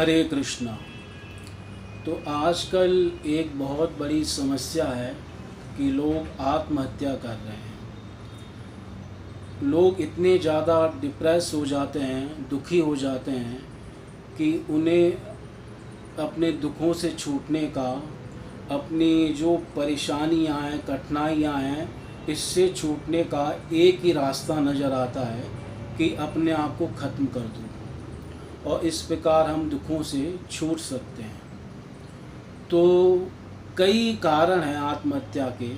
हरे कृष्णा। तो आजकल एक बहुत बड़ी समस्या है कि लोग आत्महत्या कर रहे हैं। लोग इतने ज़्यादा डिप्रेस हो जाते हैं, दुखी हो जाते हैं कि उन्हें अपने दुखों से छूटने का, अपनी जो परेशानियां हैं, कठिनाइयां हैं, इससे छूटने का एक ही रास्ता नज़र आता है कि अपने आप को ख़त्म कर दूँ, और इस प्रकार हम दुखों से छूट सकते हैं। तो कई कारण हैं आत्महत्या के,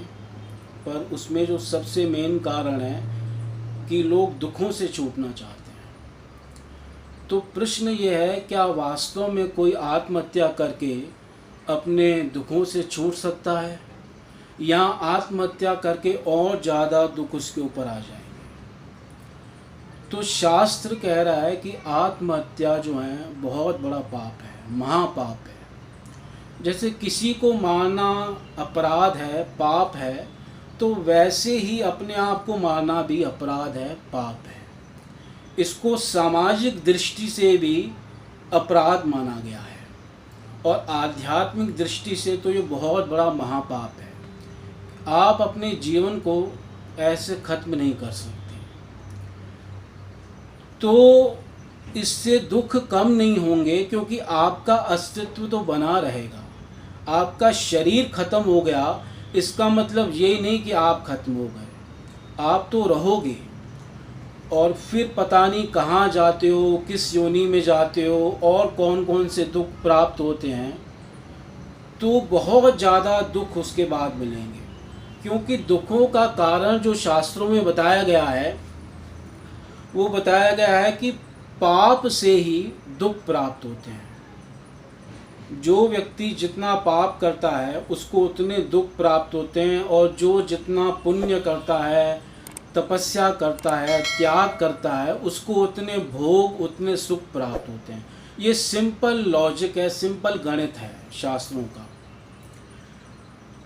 पर उसमें जो सबसे मेन कारण है कि लोग दुखों से छूटना चाहते हैं। तो प्रश्न ये है, क्या वास्तव में कोई आत्महत्या करके अपने दुखों से छूट सकता है, या आत्महत्या करके और ज़्यादा दुख उसके ऊपर आ जाएंगे? तो शास्त्र कह रहा है कि आत्महत्या जो है बहुत बड़ा पाप है, महापाप है। जैसे किसी को मारना अपराध है, पाप है, तो वैसे ही अपने आप को मारना भी अपराध है, पाप है। इसको सामाजिक दृष्टि से भी अपराध माना गया है, और आध्यात्मिक दृष्टि से तो ये बहुत बड़ा महापाप है। आप अपने जीवन को ऐसे खत्म नहीं कर सकते। तो इससे दुख कम नहीं होंगे, क्योंकि आपका अस्तित्व तो बना रहेगा। आपका शरीर खत्म हो गया, इसका मतलब ये नहीं कि आप खत्म हो गए, आप तो रहोगे। और फिर पता नहीं कहाँ जाते हो, किस योनि में जाते हो, और कौन कौन से दुख प्राप्त होते हैं। तो बहुत ज़्यादा दुख उसके बाद मिलेंगे, क्योंकि दुखों का कारण जो शास्त्रों में बताया गया है, वो बताया गया है कि पाप से ही दुख प्राप्त होते हैं। जो व्यक्ति जितना पाप करता है उसको उतने दुख प्राप्त होते हैं, और जो जितना पुण्य करता है, तपस्या करता है, त्याग करता है, उसको उतने भोग, उतने सुख प्राप्त होते हैं। ये सिंपल लॉजिक है, सिंपल गणित है शास्त्रों का।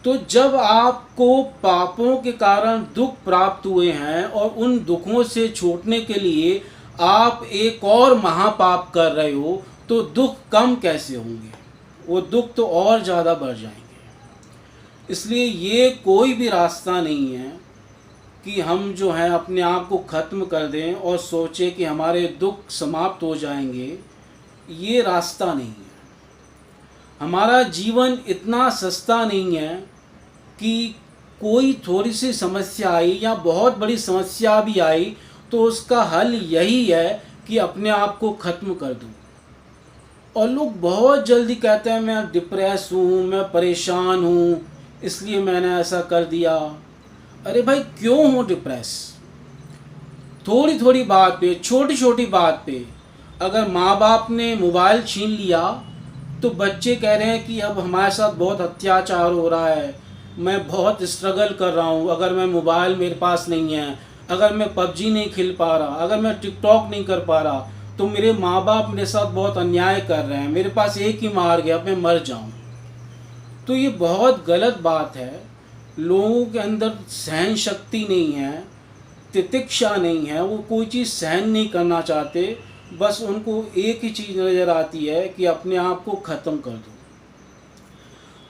तो जब आपको पापों के कारण दुख प्राप्त हुए हैं, और उन दुखों से छूटने के लिए आप एक और महापाप कर रहे हो, तो दुख कम कैसे होंगे? वो दुख तो और ज़्यादा बढ़ जाएंगे। इसलिए ये कोई भी रास्ता नहीं है कि हम जो है अपने आप को ख़त्म कर दें और सोचें कि हमारे दुख समाप्त हो जाएंगे। ये रास्ता नहीं है। हमारा जीवन इतना सस्ता नहीं है कि कोई थोड़ी सी समस्या आई या बहुत बड़ी समस्या भी आई तो उसका हल यही है कि अपने आप को ख़त्म कर दूं। और लोग बहुत जल्दी कहते हैं मैं डिप्रेस हूँ, मैं परेशान हूँ, इसलिए मैंने ऐसा कर दिया। अरे भाई, क्यों हो डिप्रेस? थोड़ी थोड़ी बात पे, छोटी छोटी बात पे अगर माँ बाप ने मोबाइल छीन लिया तो बच्चे कह रहे हैं कि अब हमारे साथ बहुत अत्याचार हो रहा है, मैं बहुत स्ट्रगल कर रहा हूँ। अगर मैं मोबाइल मेरे पास नहीं है, अगर मैं पबजी नहीं खेल पा रहा, अगर मैं टिकटॉक नहीं कर पा रहा, तो मेरे माँ बाप मेरे साथ बहुत अन्याय कर रहे हैं, मेरे पास एक ही मार्ग है, अब मैं मर जाऊँ। तो ये बहुत गलत बात है। लोगों के अंदर सहन शक्ति नहीं है, तितिक्षा नहीं है, वो कोई चीज़ सहन नहीं करना चाहते। बस उनको एक ही चीज़ नज़र आती है कि अपने आप को ख़त्म कर दो।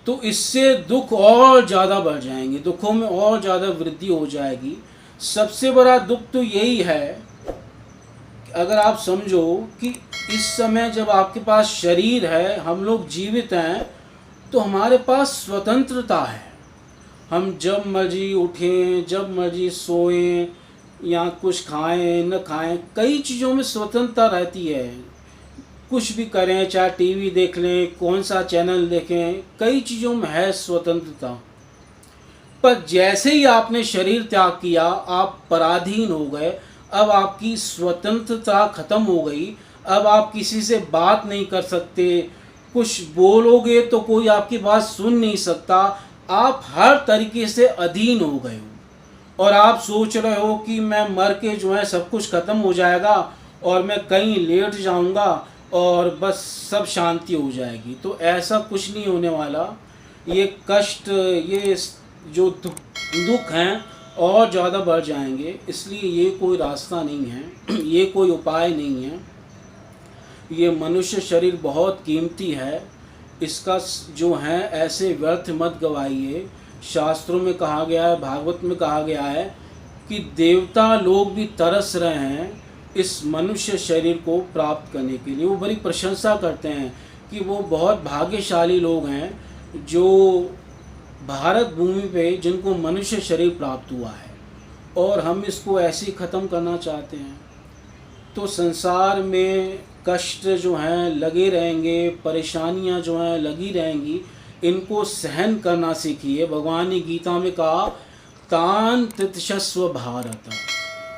तो इससे दुख और ज़्यादा बढ़ जाएंगे, दुखों में और ज़्यादा वृद्धि हो जाएगी। सबसे बड़ा दुख तो यही है, अगर आप समझो कि इस समय जब आपके पास शरीर है, हम लोग जीवित हैं, तो हमारे पास स्वतंत्रता है। हम जब मर्जी उठें, जब मर्जी सोएं, या कुछ खाएं न खाएं, कई चीज़ों में स्वतंत्रता रहती है। कुछ भी करें, चाहे टीवी देख लें, कौन सा चैनल देखें, कई चीज़ों में है स्वतंत्रता। पर जैसे ही आपने शरीर त्याग किया, आप पराधीन हो गए। अब आपकी स्वतंत्रता खत्म हो गई। अब आप किसी से बात नहीं कर सकते, कुछ बोलोगे तो कोई आपकी बात सुन नहीं सकता। आप हर तरीके से अधीन हो गए हो, और आप सोच रहे हो कि मैं मर के जो है सब कुछ ख़त्म हो जाएगा और मैं कहीं लेट जाऊंगा और बस सब शांति हो जाएगी। तो ऐसा कुछ नहीं होने वाला। ये कष्ट, ये जो दुख हैं और ज़्यादा बढ़ जाएंगे। इसलिए ये कोई रास्ता नहीं है, ये कोई उपाय नहीं है। ये मनुष्य शरीर बहुत कीमती है, इसका जो है ऐसे व्यर्थ मत गवाइए। शास्त्रों में कहा गया है, भागवत में कहा गया है कि देवता लोग भी तरस रहे हैं इस मनुष्य शरीर को प्राप्त करने के लिए। वो बड़ी प्रशंसा करते हैं कि वो बहुत भाग्यशाली लोग हैं जो भारत भूमि पे जिनको मनुष्य शरीर प्राप्त हुआ है, और हम इसको ऐसे ही ख़त्म करना चाहते हैं। तो संसार में कष्ट जो हैं लगे रहेंगे, परेशानियां जो हैं लगी रहेंगी, इनको सहन करना सीखिए। भगवान ने गीता में कहा तान तितिक्षस्व भारत।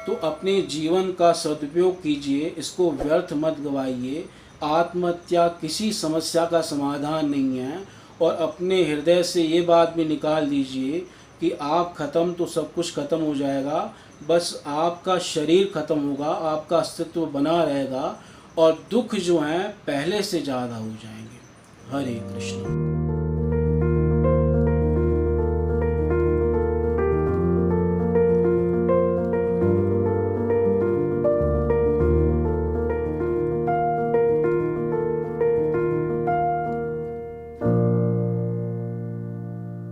तो अपने जीवन का सदुपयोग कीजिए, इसको व्यर्थ मत गवाइए। आत्महत्या किसी समस्या का समाधान नहीं है, और अपने हृदय से ये बात भी निकाल दीजिए कि आप ख़त्म तो सब कुछ ख़त्म हो जाएगा, बस आपका शरीर ख़त्म होगा, आपका अस्तित्व बना रहेगा, और दुख जो हैं पहले से ज़्यादा हो जाएंगे। हरे कृष्ण।